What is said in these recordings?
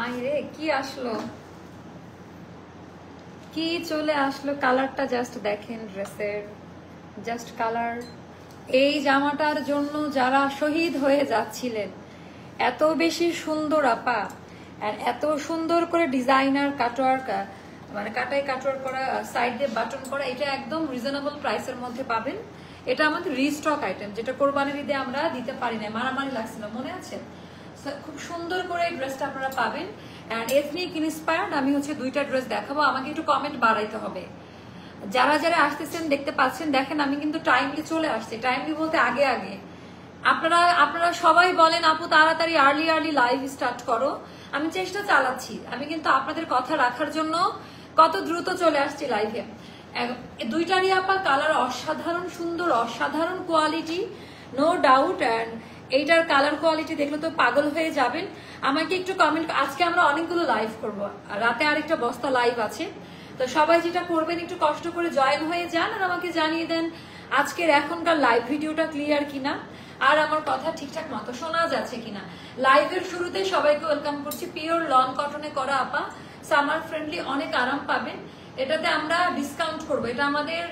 I রে কি আসলো, কি চলে আসলো। কালারটা জাস্ট দেখেন, ড্রেসের জাস্ট কালার। এই জামাটার জন্য যারা শহীদ হয়ে যাচ্ছিলেন, এত বেশি সুন্দর আপা, আর এত সুন্দর করে ডিজাইনার কাটওয়ার্ক, মানে কাটাই কাটওয়ার্ক করা, সাইড দিয়ে বাটন করা, এটা একদম রিজনেবল প্রাইসের মধ্যে পাবেন। এটা আমাদের রিস্টক আইটেম, যেটা কোরবানির ঈদে আমরা দিতে পারি না, মারামারি লাগছিল মনে আছে। খুব সুন্দর করে এই ড্রেসটা আপনারা পাবেন। And ethnic inspired. আমি হচ্ছে দুইটা ড্রেস দেখাবো, আমাকে একটু কমেন্ট বাড়াইতে হবে। যারা যারা আসতেছেন দেখতে পাচ্ছেন, দেখেন আমি কিন্তু টাইমলি চলে আসছি। টাইমলি বলতে আগে আগে। আপনারা সবাই বলেন আপু তাড়াতাড়ি আর্লি লাইভ স্টার্ট করো। আমি চেষ্টা চালাচ্ছি, আমি কিন্তু আপনাদের কথা রাখার জন্য কত দ্রুত চলে আসছি লাইভে। দুইটারই আপা কালার অসাধারণ সুন্দর, অসাধারণ কোয়ালিটি, নো ডাউট। অ্যান্ড এইটার কালার কোয়ালিটি দেখলে তো পাগল হয়ে যাবেন। আমাকে একটু কমেন্ট, আজকে আমরা অনেকগুলো লাইভ করবো, রাতে আরেকটা বস্তা লাইভ আছে। তো সবাই যেটা করবেন, একটু কষ্ট করে জয়েন হয়ে যান আর আমাকে জানিয়ে দেন আজকের এখনকার লাইভ ভিডিওটা ক্লিয়ার কিনা, আর আমার কথা ঠিকঠাক মতো শোনা যাচ্ছে কিনা। লাইভের শুরুতে সবাইকে ওয়েলকাম করছি। পিওর লন কটনে করা আপা, সামার ফ্রেন্ডলি, অনেক আরাম পাবেন। এটাতে আমরা ডিসকাউন্ট করবো, এটা আমাদের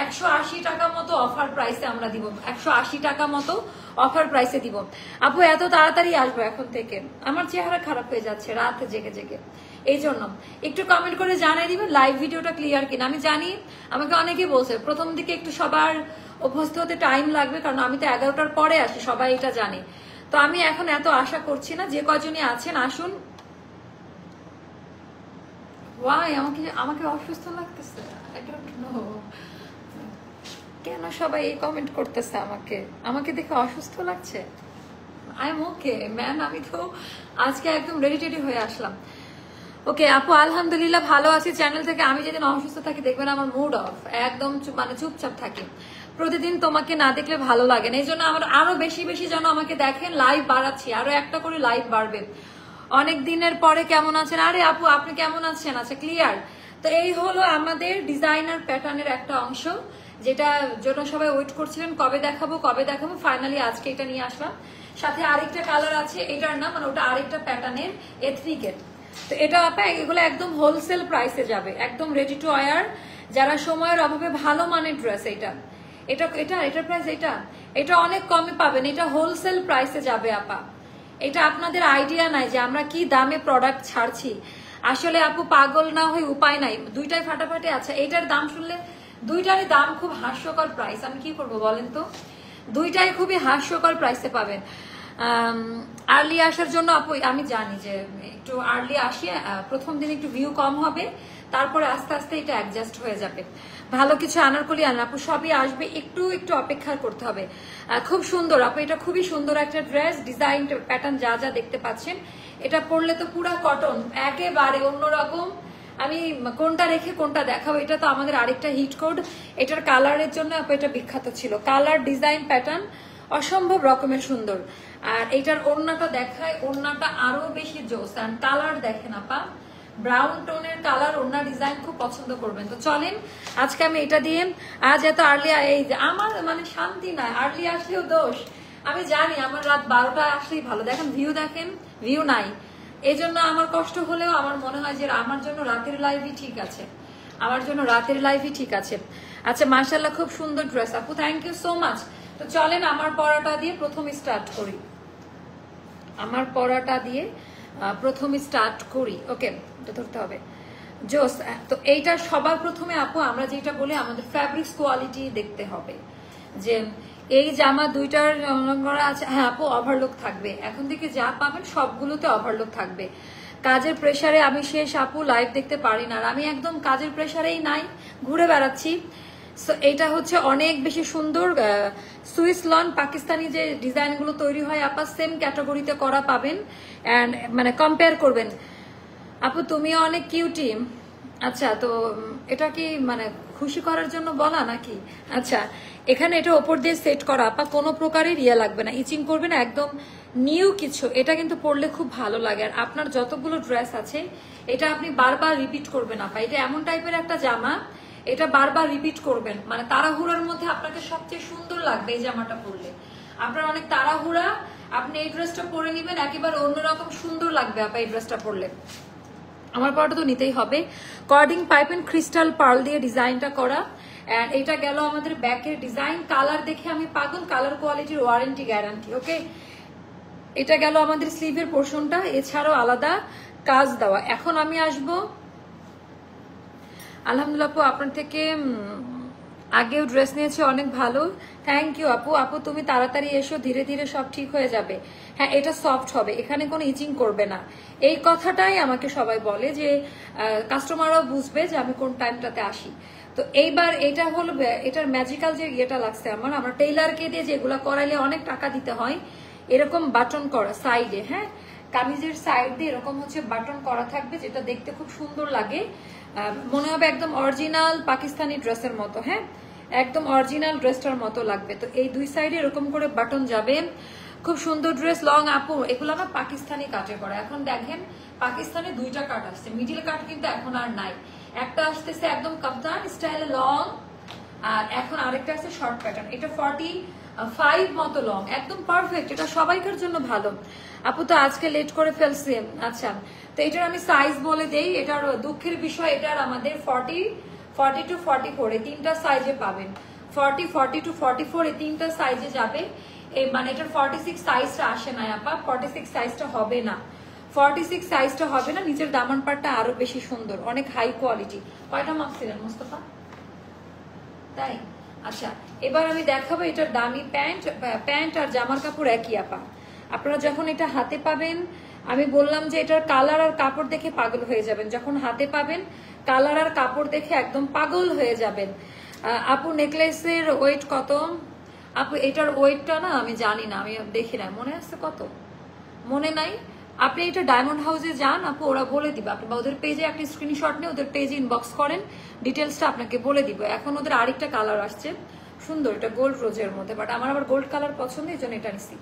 180 টাকা মতো অফার প্রাইসে আমরা দিব, 180 টাকা মতো অফার প্রাইসে দিব। আপু এত তাড়াতাড়ি আসবো এখন থেকে, আমার চেহারা খারাপ হয়ে যাচ্ছে রাত জেগে জেগে, এই জন্য একটু কমেন্ট করে জানাই দিবেন লাইভ ভিডিওটা ক্লিয়ার কিনা। আমি জানি আমাকে অনেকেই বলছে প্রথম দিকে একটু সবার অভ্যস্ত হতে টাইম লাগবে, কারণ আমি তো 11টার পরে আসি, সবাই এটা জানে। তো আমি এখন এত আশা করছি না, যে কয়জনই আছেন আসুন। ওয়াই আমাকে অসুস্থ লাগতেছে, I don't know. কেন সবাই এই কমেন্ট করতেছে, আমাকে দেখে অসুস্থ লাগছে? আই এম ওকে ম্যান, আমি তো আজকে একদম রেডি হয়ে আসলাম। ওকে আপু আলহামদুলিল্লাহ ভালো আছি। চ্যানেল থেকে আমি যেদিন অসুস্থ থাকি দেখবেন আমার মুড অফ, একদম মানে চুপচাপ থাকি। প্রতিদিন তোমাকে না দেখলে ভালো লাগে না, এই জন্য আমার আরো বেশি বেশি যেন আমাকে দেখেন। লাইভ বাড়াচ্ছি, আরো একটা করে লাইভ বাড়বে। অনেক দিনের পরে কেমন আছেন? আরে আপু আপনি কেমন আছেন? আচ্ছা ক্লিয়ার। তো এই হলো আমাদের ডিজাইনার প্যাটার্নের একটা অংশ, যেটা জন্য সবাই ওয়েট করছিলেন কবে দেখাবো। ফাইনালি আজকে এটা নিয়ে আসলাম। সাথে আরেকটা কালার আছে, এটার না মানে ওটা আরেকটা প্যাটার্নের এথনিকের। তো এটা আপা এগুলো একদম হোলসেল প্রাইসে যাবে, একদম রেডি টু ওয়্যার। যারা সময়ের অভাবে ভালো মানের ড্রেস, এটার প্রাইস এটা অনেক কমে পাবেন। এটা হোলসেল প্রাইসে যাবে আপা। এটা আপনাদের আইডিয়া নাই যে আমরা কি দামে প্রোডাক্ট ছাড়ছি। আসলে আপু পাগল না হয়ে উপায় নাই, দুইটাই ফাটাফাটি আছে। এইটার দাম শুনলে দুইটারই দাম খুব হাস্যকর প্রাইস, আমি কি করব বলেন তো? দুইটাই খুবই হাস্যকর প্রাইসে পাবেন। আর্লি আসার জন্য আপু আমি জানি যে একটু আর্লি আসি, প্রথম দিন একটু ভিউ কম হবে, তারপরে আস্তে আস্তে এটা অ্যাডজাস্ট হয়ে যাবে। ভালো কিছু আনারকলি আন আপু, সবই আসবে, একটু অপেক্ষা করতে হবে। খুব সুন্দর আপু, এটা খুবই সুন্দর একটা ড্রেস, ডিজাইন প্যাটার্ন যা যা দেখতে পাচ্ছেন। এটা পরলে তো পুরা কটন, একেবারে অন্যরকম। আমি কোনটা রেখে কোনটা দেখাবো, এটা তো আমাদের আরেকটা হিট কোড। এটার কালারের জন্য আপু এটা বিখ্যাত ছিল, কালার ডিজাইন প্যাটার্ন অসম্ভব রকমের সুন্দর। আর এটার ওড়নাটা দেখায়, ওড়নাটা আরো বেশি জোস। আর কালার দেখেন আপা, ব্রাউন টোনের কালার, ওড়না ডিজাইন খুব পছন্দ করবেন। তো চলেন আজকে আমি এটা দিয়ে, আজ এত আর্লি, এই যে আমার মানে শান্তি নাই, আর্লি আসলেও দোষ। আমি জানি আমার রাত 12টা আসলেই ভালো। দেখেন ভিউ নাই, এই জন্য আমার কষ্ট হলেও আমার মনে হয় যে আমার জন্য রাতের লাইভই ঠিক আছে, আচ্ছা মাশাআল্লাহ খুব সুন্দর ড্রেস আপু, থ্যাংক ইউ সো মাচ। তো চলেন আমার পরাটা দিয়ে প্রথম স্টার্ট করি। ওকে এটা ধরতে হবে জোস। তো এইটা সবার প্রথমে আপু আমরা যেটা বলি, আমাদের ফ্যাব্রিক্স কোয়ালিটি দেখতে হবে। যে এই জামা দুইটার করা আছে, হ্যাঁ আপু ওভারলুক থাকবে, এখন থেকে যা পাবেন সবগুলোতে ওভারলুক থাকবে। কাজের প্রেসারে আমি শেষ আপু, লাইভ দেখতে পারি না। আর আমি একদম কাজের প্রেসারেই নাই, ঘুরে বেড়াচ্ছি। সো এটা হচ্ছে অনেক বেশি সুন্দর সুইস লন পাকিস্তানি যে ডিজাইনগুলো তৈরি হয় আপা, সেম ক্যাটাগরিতে করা পাবেন। অ্যান্ড মানে কম্পেয়ার করবেন। আপু তুমিও অনেক কিউটি। আচ্ছা তো এটা কি মানে খুশি করার জন্য বলা নাকি? আচ্ছা এখানে এটা ওপর দিয়ে সেট করা আপা, কোনো প্রকারের ইয়ে লাগবে না, ইচিং করবে না, একদম নিউ কিছু। এটা কিন্তু পরলে খুব ভালো লাগে। আর আপনার যতগুলো ড্রেস আছে এটা আপনি বারবার রিপিট করবেন আপা। এটা এমন টাইপের একটা জামা, এটা বারবার রিপিট করবেন। মানে তাড়াহুড়ার মধ্যে আপনাকে সবচেয়ে সুন্দর লাগবে এই জামাটা পরলে। আপনার অনেক তাড়াহুড়া আপনি এই ড্রেসটা পরে নেবেন, একেবারে অন্যরকম সুন্দর লাগবে আপা এই ড্রেসটা পরলে। আমার পরটা তো নিতেই হবে। কর্ডিং পাইপ এন্ড ক্রিস্টাল পার্ল দিয়ে ডিজাইনটা করা। এন্ড এটা গেল আমাদের ব্যাকের ডিজাইন। কালার দেখে আমি পাগল, কালার কোয়ালিটির ওয়ারেন্টি গ্যারান্টি। ওকে, এটা গেল আমাদের স্লিভের পোর্শনটা, এছাড়াও আলাদা কাজ দেওয়া। এখন আমি আসব, আলহামদুলিল্লাহ আপু আপনার থেকে আগেও ড্রেস নিয়েছি, অনেক ভালো, থ্যাংক ইউ আপু। আপু তুমি তাড়াতাড়ি এসো, ধীরে ধীরে সব ঠিক হয়ে যাবে। হ্যাঁ, এটা সফট হবে, এখানে কোনো ইচিং করবে না। এই কথাটাই আমাকে সবাই বলে যে কাস্টমাররাও বুঝবে যে আমি কোন টাইমটাতে আসি। তো এইবার এটা হলো, এটার ম্যাজিক্যাল যে ইয়েটা লাগছে আমরা টেইলারকে দিয়ে যেগুলো করাইলে অনেক টাকা দিতে হয়, এরকম বাটন করা সাইডে, হ্যাঁ কামিজের সাইড দিয়ে এরকম হচ্ছে বাটন করা থাকবে, যেটা দেখতে খুব সুন্দর লাগে, মনে হবে একদম অরিজিনাল পাকিস্তানি ড্রেসের মতো। হ্যাঁ, একদম অরিজিনাল ড্রেসটার মতো লাগবে। তো এই দুই সাইডে এরকম করে বাটন যাবে, খুব সুন্দর ড্রেস। লং আপু এগুলো না পাকিস্তানি কাটে করা। এখন দেখেন পাকিস্তানে দুইটা কাট আসছে, মিডিল কাট কিন্তু এখন আর নাই। একটা আসতেছে একদম কাপ্তান স্টাইলে লং, আর এখন আরেকটা আছে শর্ট প্যাটার্ন। এটা 45 মতো লং, একদম পারফেক্ট, এটা সবাইকার জন্য ভালো। আপু তো আজকে লেট করে ফেলছি। আচ্ছা, তো এটার আমি সাইজ বলে দেই। এটার দুঃখের বিষয়, এটার আমাদের 40 to 44 এই তিনটা সাইজে পাবেন। 40, 40 to 44 এই তিনটা সাইজে যাবে। এই মানে এটার 46 সাইজটা আসে না আপা, 46 সাইজটা হবে না, 46 সাইজটা হবে না। নিচের দামান পাটটা আরো বেশি সুন্দর, অনেক হাই কোয়ালিটি। কয়টা মাপছিলেন মোস্তফা? তাই, আচ্ছা এবার আমি দেখাবো এটার দামি প্যান্ট আর জামার কাপড় একই আপা। আপনারা যখন এটা হাতে পাবেন, আমি বললাম যে এটার কালার আর কাপড় দেখে পাগল হয়ে যাবেন। যখন হাতে পাবেন কালার আর কাপড় দেখে একদম পাগল হয়ে যাবেন। আপু নেকলেসের ওয়েট কত? আপু এটার ওয়েটটা না আমি জানি না, আমি দেখি না, মনে আছে কত মনে নাই। আপনি এটা ডায়মন্ড হাউসে যান আপু, ওরা বলে দিবে। আপনি বা ওদের পেজে একটা স্ক্রিনশট নিয়ে ওদের পেজে ইনবক্স করেন, ডিটেলসটা আপনাকে বলে দিব। এখন ওদের আরেকটা কালার আসছে সুন্দর, এটা গোল্ড রোজের মধ্যে, বাট আমার আবার গোল্ড কালার পছন্দ, এই জন্য এটা নিচ্ছি।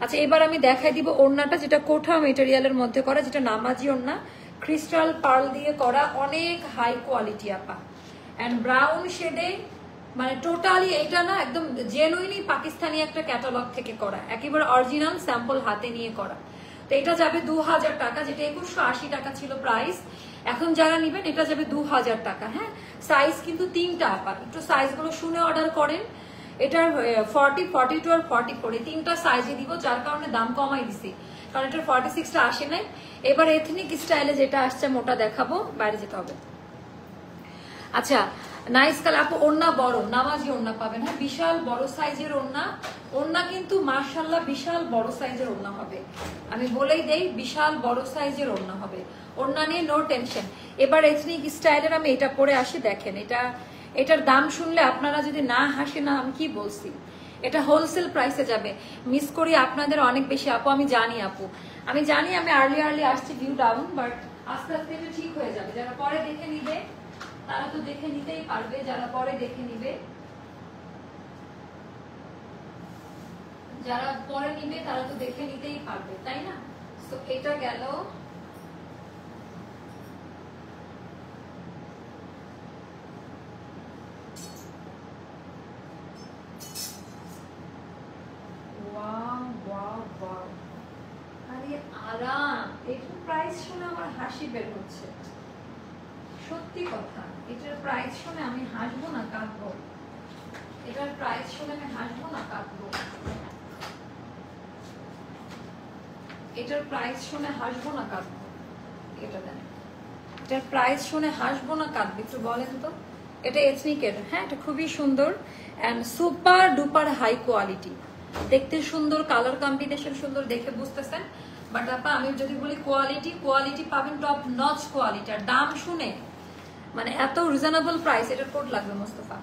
আচ্ছা এবার আমি দেখাই দিব ওড়নাটা, যেটা কোঠা মেটেরিয়ালের মধ্যে করা, যেটা নামাজি ওড়না, ক্রিস্টাল পার্ল দিয়ে করা, অনেক হাই কোয়ালিটি আপা। অ্যান্ড ব্রাউন শেডে, মানে টোটালি এটা না একদম জেনুইনলি পাকিস্তানি একটা ক্যাটালগ থেকে করা, একেবারে অরিজিনাল স্যাম্পল হাতে নিয়ে করা। তো এটা যাবে 2000 টাকা, যেটা 2180 টাকা ছিল প্রাইস। এখন যারা নিবেন এটা যাবে 2000 টাকা। হ্যাঁ, সাইজ কিন্তু তিনটা আপা, একটু সাইজগুলো শুনে অর্ডার করেন। এটার 40, 42 আর 44 এই তিনটা সাইজে দিব, যার কারণে দাম কমাই দিছি, কারণ এটার 46টা আসে নাই। এবার এথনিক স্টাইলে যেটা আসছে মোটা দেখাবো, বাইরে যেতে হবে। আচ্ছা নাইস কালার আপু, ওড়না বড় নামাজি ওড়না পাবেন। হ্যাঁ, বিশাল বড় সাইজের ওড়না, ওড়না কিন্তু মাশাআল্লাহ বিশাল বড় সাইজের ওড়না হবে, আমি বলেই দেই বিশাল বড় সাইজের ওড়না হবে। ওড়না নিয়ে নো টেনশন। এবার এথনিক স্টাইলের আমি এটা পরে আসি, দেখেন এটার দাম শুনলে আপনারা যদি না হাসে না আমি কি বলছি, এটা হোলসেল প্রাইসে যাবে। মিস করি আপনাদের অনেক বেশি আপু, আমি জানি আপু, আমি জানি আমি আর্লি আসছি ভিউ ডাউন, বাট আস্তে আস্তে এটা ঠিক হয়ে যাবে। যারা পরে দেখে নিবে তারা তো দেখে নিতেই পারবে, যারা পরে দেখে নিবে, যারা পরে নিবে তারা তো দেখে নিতেই পারবে, তাই না? তো এটা গেল। আরে আরাম, এটার প্রাইস শুনে আমার হাসি বের হচ্ছে, সত্যি কথা। এটার প্রাইস শুনে আমি হাসবো না কাঁদবো, এটার প্রাইস শুনে আমি হাসবো না কাঁদবো, এটার প্রাইস শুনে হাসবো না কাঁদবো। এটা দেন, এটার প্রাইস শুনে হাসবো না কাঁদবো, একটু বলেন তো। এটা এথনিকের, হ্যাঁ এটা খুবই সুন্দর and super duper high quality, দেখতে সুন্দর, কালার কম্বিনেশন সুন্দর, দেখে বুঝতেছেন। বাট আপা আমি যদি বলি কোয়ালিটি পাবেন টপ নচ কোয়ালিটি, আর দাম শুনে মানে এত রিজনেবল প্রাইস, এটার কোড লাগবে মোস্তফা।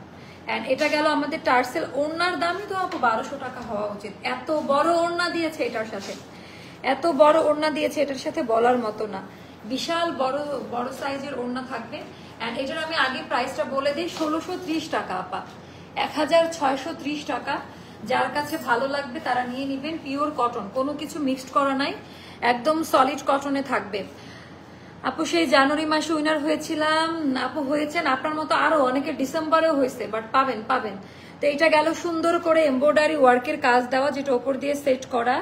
এন্ড এটা গেল আমাদের টার্সেল। ওড়নার দামই তো আপু 1200 টাকা হওয়া উচিত, এত বড় ওড়না দিয়েছে এটার সাথে, এত বড় ওড়না দিয়েছে এটার সাথে বলার মতো না। বিশাল বড় সাইজের ওড়না থাকবে। এন্ড এটার আমি আগে প্রাইসটা বলে দিই, 1630 টাকা আপা, 1630 টাকা। যার কাছে ভালো লাগবে তারা নিয়ে নিবেন। পিওর কটন, কোনো কিছু মিক্সড করা নাই, একদম সলিড কটনে থাকবে। আপু সেই জানুয়ারি মাসে উইনার হয়েছিলাম, আপু হয়েছেন আপনার মতো আরো অনেকে ডিসেম্বরেও হয়েছে, বাট পাবেন। তো এটা গেল সুন্দর করে এমব্রয়ডারি ওয়ার্কের কাজ দেওয়া, যেটা ওপর দিয়ে সেট করা,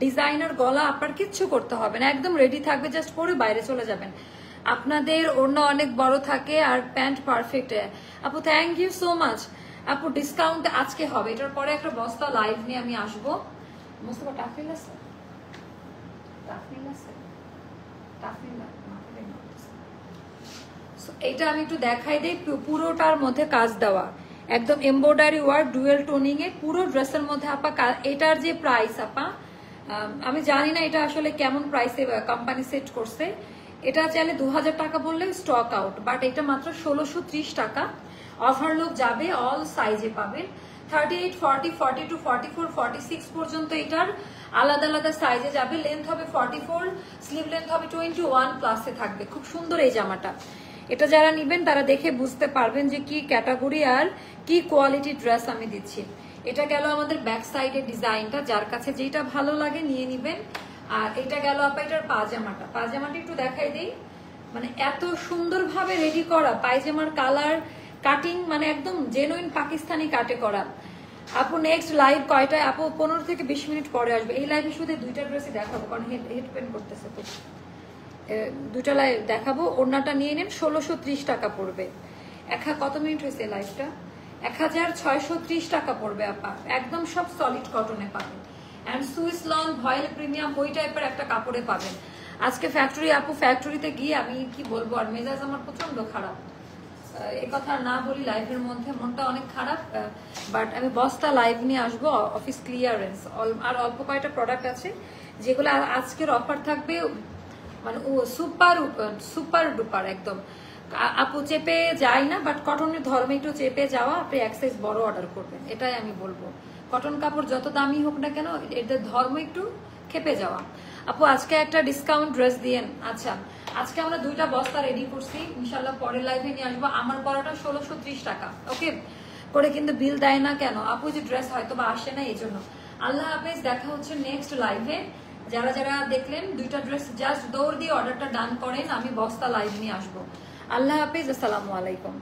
ডিজাইনার গলা, আপনার কিচ্ছু করতে হবে না, একদম রেডি থাকবে, জাস্ট পরে বাইরে চলে যাবেন। আপনাদের ওড়না অনেক বড় থাকে আর প্যান্ট পারফেক্ট। আপু থ্যাংক ইউ সো মাচ আপু, ডিসকাউন্ট আজকে হবে, এটার পরে একটা বস্তা লাইভ নিয়ে আমি আসবো। মোস্তফা টাফিল আছে, টাফিল আছে, টাফিল এইটা আমি একটু দেখাই দিই। পুরোটার মধ্যে কাজ দেওয়া, একদম এমব্রয়ডারি ওয়ার্ক, ডুয়েল টোনিং এ পুরো ড্রেসের মধ্যে আপা। এটার যে প্রাইস আপা, আমি জানি না এটা আসলে কেমন প্রাইসে কোম্পানি সেট করছে। এটা চাইলে 2000 টাকা বললে স্টক আউট, বাট এটা মাত্র 1630 টাকা। অফার লোক যাবে, অল সাইজে পাবেন, 38, 40, 42, 44, 46 পর্যন্ত এটার আলাদা আলাদা সাইজে যাবে। লেন্থ হবে 44, স্লিভ লেন্থ হবে 21 প্লাসে থাকবে। খুব সুন্দর এই জামাটা, এটা যারা নিবেন তারা দেখে বুঝতে পারবেন যে কি ক্যাটাগরি আর কি কোয়ালিটি ড্রেস আমি দিচ্ছি। এটা গেল আমাদের ব্যাক সাইডের ডিজাইনটা, যার কাছে যেটা ভালো লাগে নিয়ে নিবেন। আর এটা গেল আপা এটার পাজামাটা, পাজামাটা একটু দেখাই দিই, মানে এত সুন্দরভাবে রেডি করা পায়জামার কালার কাটিং, মানে একদম জেনুইন পাকিস্তানি কাটে করা। আপু নেক্সট লাইভ কয়টায়? আপু 15 থেকে 20 মিনিট পরে আসবে। এই লাইভে শুধু দুইটা ড্রেসই দেখাবো, কারণ হেড পেন করতেছে তো, দুইটা লাইভ দেখাবো। ওড়নাটা নিয়ে নেন, 1630 টাকা পড়বে। কত মিনিট হয়েছে লাইভটা? 1630 টাকা পড়বে আপা, একদম সব সলিড কটনে পাবেন। And Swiss lawn voile premium ওই টাইপের একটা কাপড়ে পাবেন। আজকে ফ্যাক্টরি আপু, ফ্যাক্টরিতে গিয়ে আমি কি বলবো, আর মেজাজ আমার প্রচন্ড খারাপ, এ কথা না বলি লাইভের মধ্যে, মনটা অনেক খারাপ। বাট আমি বস্তা লাইভ নিয়ে আসবো, অফিস ক্লিয়ারেন্স। আর অল্প কয়েকটা প্রোডাক্ট আছে যেগুলো আজকের অফার থাকবে, মানে ও সুপার সুপার ডুপার একদম। আপু চেপে যায় না, বাট কটনের ধর্মে একটু চেপে যাওয়া, আপনি এক সাইজ বড় অর্ডার করবেন, এটাই আমি বলবো। কটন কাপড় যত দামি হোক না কেন, এদের ধর্ম একটু খেপে যাওয়া। আপু আজকে একটা ডিসকাউন্ট ড্রেস দিয়েন। আচ্ছা, আজকে আমরা দুইটা বস্তা রেডি করছি, ইনশাল্লাহ পরের লাইভে নিয়ে আসবো। আমার পরাটা 1630 টাকা ওকে করে, কিন্তু বিল দেয় না কেন আপু? যে ড্রেস হয়তো বা আসে না এই জন্য। আল্লাহ হাফেজ, দেখা হচ্ছে নেক্সট লাইভে। যারা যারা দেখলেন দুইটা ড্রেস জাস্ট দৌড় দিয়ে অর্ডারটা ডান করেন, আমি বস্তা লাইভ নিয়ে আসবো। আল্লাহ হাফেজ, আসসালামু আলাইকুম।